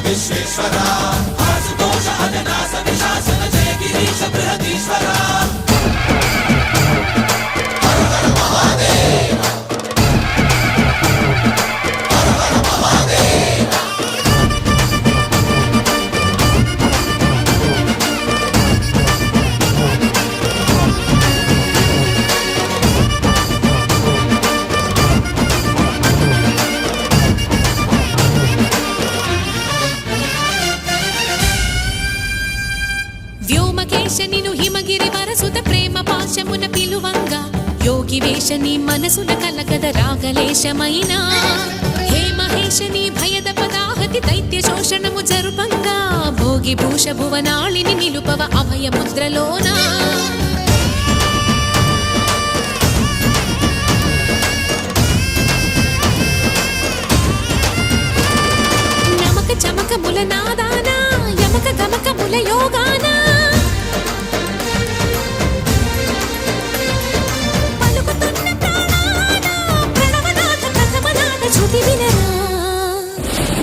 విశ్వేశ్వరా ఆశుతోష అజనాస విశాసన జయ గిరీశ బృహదీశ్వరా వ్యోమకేశనిను హిమగిరి వరసుత ప్రేమ పాశమున పిలువంగా యోగి వేషని మనసున కలకద రాగలేశమైనా హే మహేశని భయద పదాహతి దైత్య శోషణము జరుపంగా భోగి భూష భువనాళిని నిలుపవ అభయ ముద్రలోనా నమక చమక ముల నాదానా యమక గమక ముల యోగానా